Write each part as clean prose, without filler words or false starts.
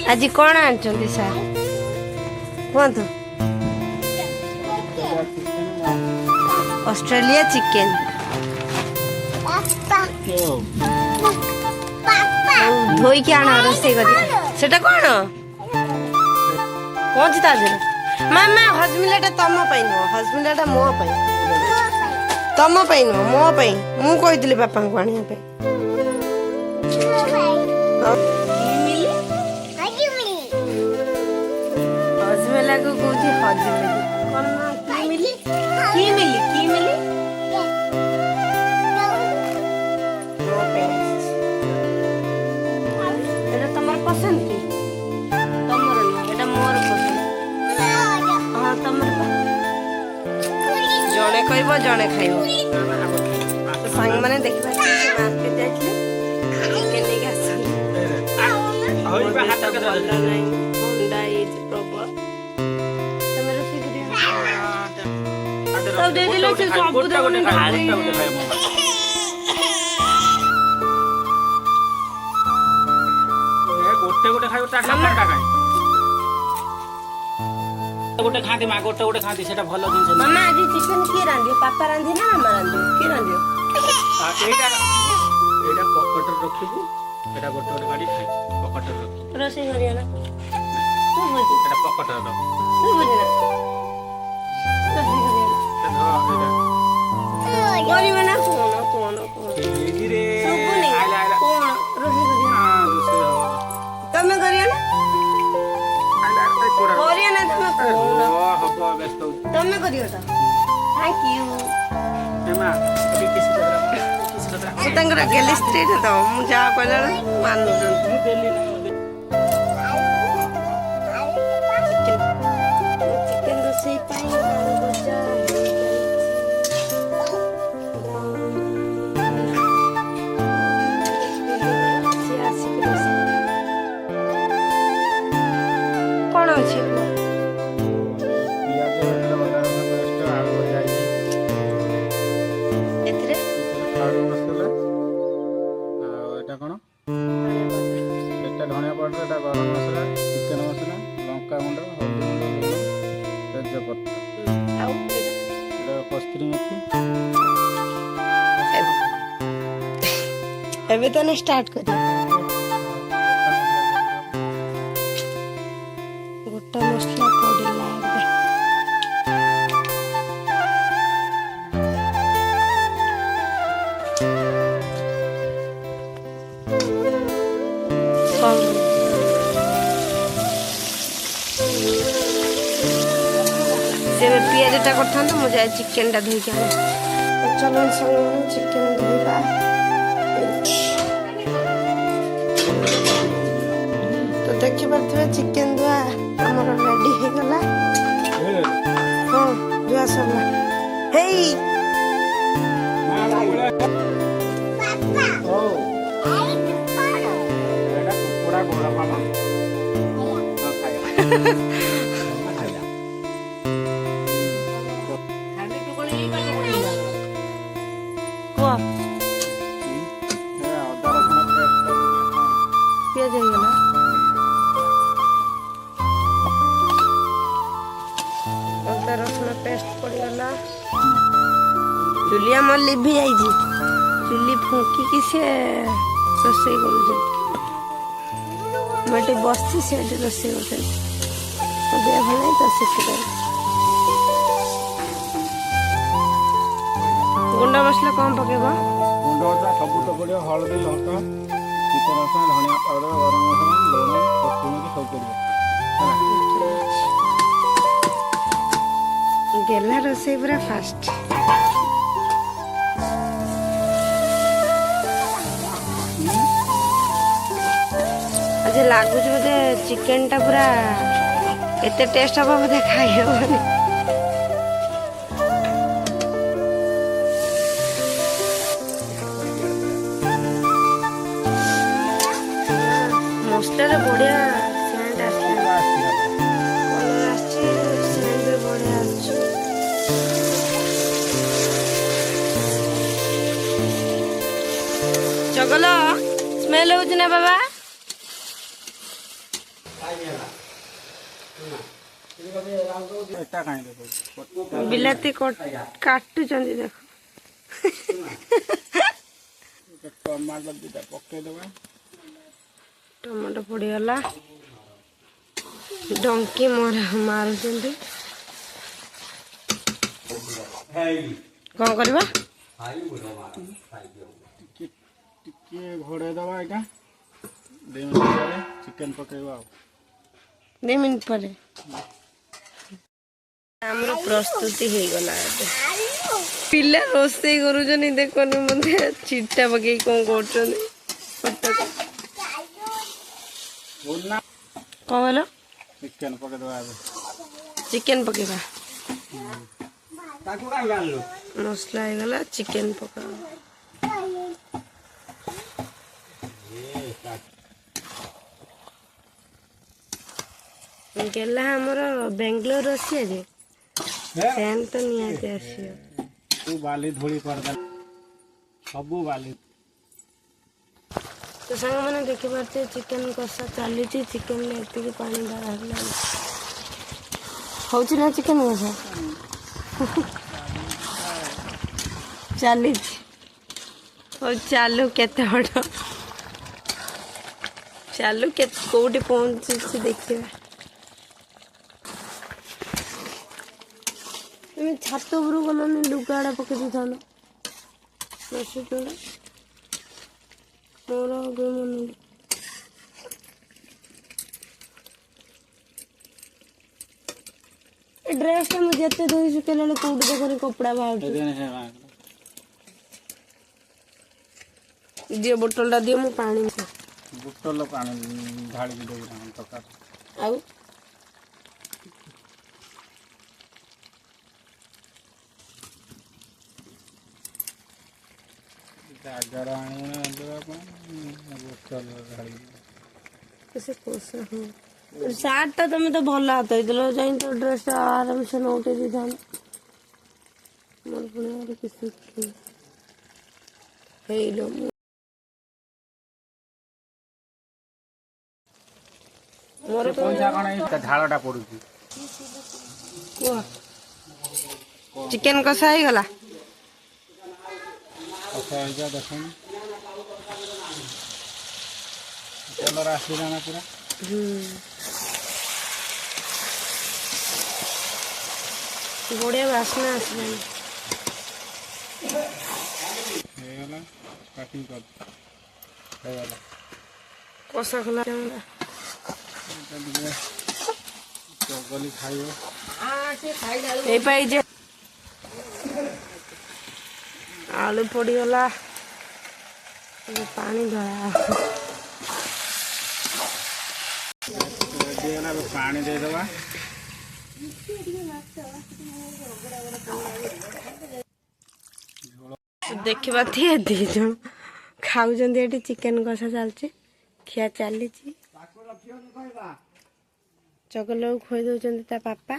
आज कौन आंचंदी सार कहतु ऑस्ट्रेलिया चिकेन धोई के आना रोसे सेटा कौन कौन ता मामा हजमिलाटा तुम हजमिलाटा मो तुम मो मु कही बापा को आने हजमेला को कहती हजमेली की मिली एटा तमर पसंद की तमर एटा मोर पसंद हां तमर जणे कहबो जणे खाइबो संग माने देखबा मार्केट जाइले चिकन ले आसन होई बा हाथ के नहीं होंडा इज प्रॉपर तमरो सिगरिया सब दे दिलो से सब गोटा गोटा खाई गोटे खाइबो ता खाना खाई गोटे खाती माँ गोटे खाती सेटा भलो जिंस मामा आज चिकन की रांधियो पापा रांधि ना मामा रांधियो की रांधियो एटा पॉकेट रखिबू एटा गोटे गाड़ी खाई पॉकेट रख रोसे करिया ना तू बुझी एटा पॉकेट रख तू बुझी ना रोसे करिया हां एटा गरी बना कोन धीरे आला कोन रोसे करिया हां रोसे तमे करिया ना करिया ना तमे करियो ता थैंक यू एमा अभी किसी तरह गेली स्ट्रेट तो मु जा कहला मानु जंतु देली चिकन रोसे पाई बच्चा कौन अच्छे धनिया पाउडर एटा गरम मसला चिकन मसला लंका गुंड हल्दी गुंड तेजपत्ता कस्तूरी मेथी एबे तो ने स्टार्ट करिया गोटा मसला पड़िला से पियाजटा करता मुझे चिकेन टा धोई के चलो चिकेन धोइबा तो देखि पारे चिकेन धुआ आमर रेडी हो गला हाँ धुआ सरला हे पियाज ହେଇଗଲା अदा रसुण पेस्ट पड़गला चुली आम लिभि जाइए चुली फुंकी से रोसे कर बस से रोसे कर देह भल नहीं तो से गुंडा मसला कौन पकेब गुंड मसला सब तो पड़े हल्दी लंका चिकन मसला धनिया पाउडर गरम मसला लुण कस्तूरी सब पड़े गेला रोसे पूरा फास्ट आज लगुच बोधे चिकेन टा पूरा एते टेस्ट हम बोधे खाई हेबनी मसला बढ़िया सेंट आसला कलर आछी सेंट भी बढ़िया आछी चगलो स्मेल होउछ ना बाबा ଏଟା କାଇଁ ଦେଖ ବିଲାତି କାଟୁଛନ୍ତି ଦେଖ। ଟମାଟୋ ଦିଟା ପକେଇଦବା। ଟମାଟୋ ପଡ଼ିଗଲା। ଡଙ୍କି ମାରୁଛନ୍ତି। କ'ଣ କରିବା? ଟିକେ ଘୋଡ଼େଇ ଦେବା ଏଇଟା 2 ମିନିଟ୍ ପରେ ଚିକେନ୍ ପକେଇବା ଆଉ 2 ମିନିଟ୍ ପରେ ଆମର ପ୍ରସ୍ତୁତି ହେଇଗଲା। ପିଲା ରୋଷେଇ କରୁଛନ୍ତି ଦେଖନି ମତେ ଚିଟା ପକେଇ କ'ଣ କରୁଛନ୍ତି। କ'ଣ କହିଲ? ଚିକେନ୍ ପକେଇଦେବା ଏବେ। ଚିକେନ୍ ପକେଇବା। ତାକୁ କାହିଁ ଆଣିଲୁ? ମସଲା ହେଇଗଲା ଚିକେନ୍ ପକାଅ। ଗେଲା ଆମର ବେଙ୍ଗଲୋର ଆସିବା ଯେ ଫ୍ୟାନ୍ ତ ନିହାତି ଆସିବ। ତୁ ବାଲି ଧୂଳି କରିଦେ ସବୁ ବାଲି। ତ ସାଙ୍ଗମାନେ ଦେଖିପାରୁଥିବେ ଚିକେନ୍ କଷା ଚାଲିଛି। ଚିକେନ୍ରେ ଏତିକି ପାଣି ବାହାରିଲାଣି। ହଉଛି ନା ଚିକେନ୍ କଷା ଚାଲିଛି। ହଉ ଚାଲୁ କେତେ ବଡ଼ ଚାଲୁ କୋଉଠି ପହଞ୍ଚୁଛି ଦେଖିବା। তুমি ଛାତ ଉପରକୁ ଗଲନି ଲୁଗାଟା ପକେଇ ଦେଇଥାନ୍ତ। ମୋର ମନେ ଏ ଡ୍ରେସ୍ଟା ମୁଁ ଯେତେ ଧୋଇ ଶୁଖେଇଲା ବେଳେ କୋଉଠି ଦେଖରେ କପଡ଼ା ବାହାରୁଛି। ଦିଅ ବୋଟଲଟା ଦିଅ ମୁଁ ପାଣି ବୋଟଲ ପାଣି ଢାଳିକି ଦେବି ତରକାରୀ। ଆଉ ଜାଗାର ଆଣିବ ଦେବା ପାଇଁ ବୋଟଲ ଢାଳିକି। ସାର୍ଟଟା ତମେ ତ ଭଲ ହାତ ହେଇଥିଲ ଯାଇ ତ ଡ୍ରେସ୍ଟା ଆରାମସେ ନଉଟେଇ ଦେଇଥାନ୍ତ। ମୋର ପୁଣି ଆହୁରି କିଛି ହେଇଲୋ ମୋର ପଇସା କ'ଣ ଝାଳଟା ପଡୁଛି। କୁହ ଚିକେନ୍ କଷା ହେଇଗଲା। କଷା ହେଇଯା ଦେଖୁନି କଲର ଆସିଲା ନା ପୁରା। ବଢ଼ିଆ ବାସ୍ନା ଆସିଲାଣି। ହେଇଗଲା କାଟିଂ କର ହେଇଗଲା କଷା ଖୋଲା ଚଗଲି ଖାଇବ। ଏଇପାଇ ଯେ ଆଳୁ ପଡ଼ିଗଲା ପାଣି ଢଳା ପାଣି ଦେଇଦେବା। ଦେଖିବା ଦି ଜଣ ଖାଉଛନ୍ତି ଏଠି ଚିକେନ୍ କଷା ଚାଲିଛି। ଖିଆ ଚାଲିଛି। ଚଗଲକୁ ଖୋଇ ଦଉଛନ୍ତି ତା ବାପା।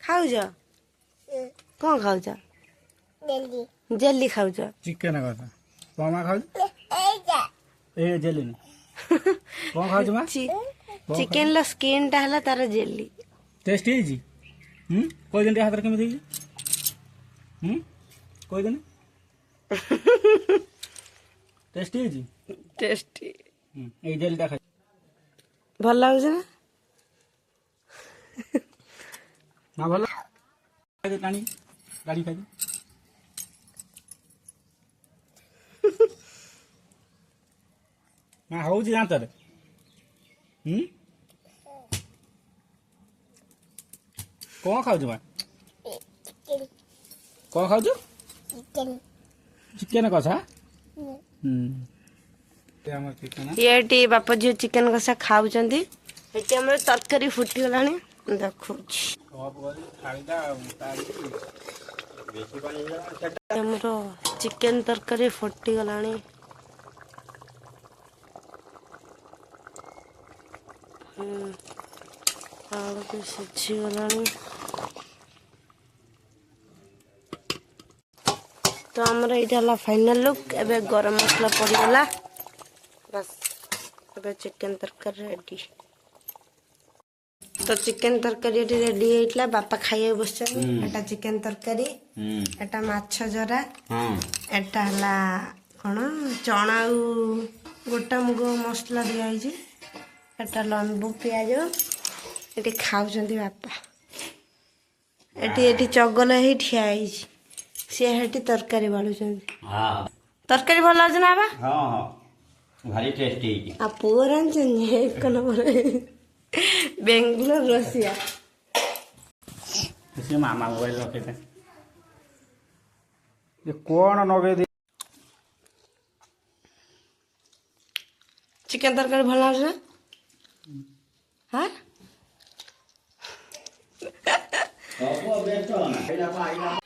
ଖାଉଛ କ'ଣ ଖାଉଛ? ଜେଲି ଖାଉଛ? ଚିକେନ୍ କଷା କ'ଣ ଖାଉଛୁ? ଏ ଜେଲି କ'ଣ ଖାଉଛୁ ମା? ଚିକେନ୍ର ସ୍କିନ୍ଟା ହେଲା ତାର ଜେଲି। ଟେଷ୍ଟ ହେଇଛି? କହିଦେନି ହାତରେ କେମିତି ହେଇଛି? କହିଦେନି ଟେଷ୍ଟ ହେଇଛି? ଟେଷ୍ଟି। ଏଇ ଜେଲିଟା ଖାଇ ଭଲ ଲାଗୁଛି ନା? ନା ଭଲ ଟାଣି ଗାଡ଼ି ଖାଇ ନା ହଉଛି ଦାନ୍ତରେ। କ'ଣ ଖାଉଛୁ ମା? କ'ଣ ଖାଉଛୁ? ଚିକେନ୍ କଷା। ଏଠି ବାପା ଝିଅ ଚିକେନ୍ କଷା ଖାଉଛନ୍ତି। ଏଠି ଆମର ତରକାରୀ ଫୁଟିଗଲାଣି ଦେଖୁଛି। ଆମର ଚିକେନ୍ ତରକାରୀ ଫୁଟିଗଲାଣି। ଆଳୁ ବି ସିଝିଗଲାଣି। ତ ଆମର ଏଇଟା ହେଲା ଫାଇନାଲ୍ ଲୁକ୍। ଏବେ ଗରମ ମସଲା ପଡ଼ିଗଲା ବାସ୍। ଏବେ ଚିକେନ୍ ତରକାରୀ ରେଡ଼ି। तो चिकेन तरकारी ये रेडी होइतला बापा खाइए बसछन एटा चिकेन तरकारी एटा माछ जरा एटा हला कोन चना गोटा मुग मसला दिया है एटा लंबू प्याज एटी खाउछंती बापा एटी चगल ही ठिया है सी हेटी तरकारी बालुछंती हां तरकारी भल लागे ना बा हां हां भारी टेस्टी है आ पूरन चंगे एक नंबर बेंगलोर रसिया इसे मामा मोबाइल रखे थे ये कौन नगे दी चिकन तरकारी भल लागे हां सब बेस्ट हो ना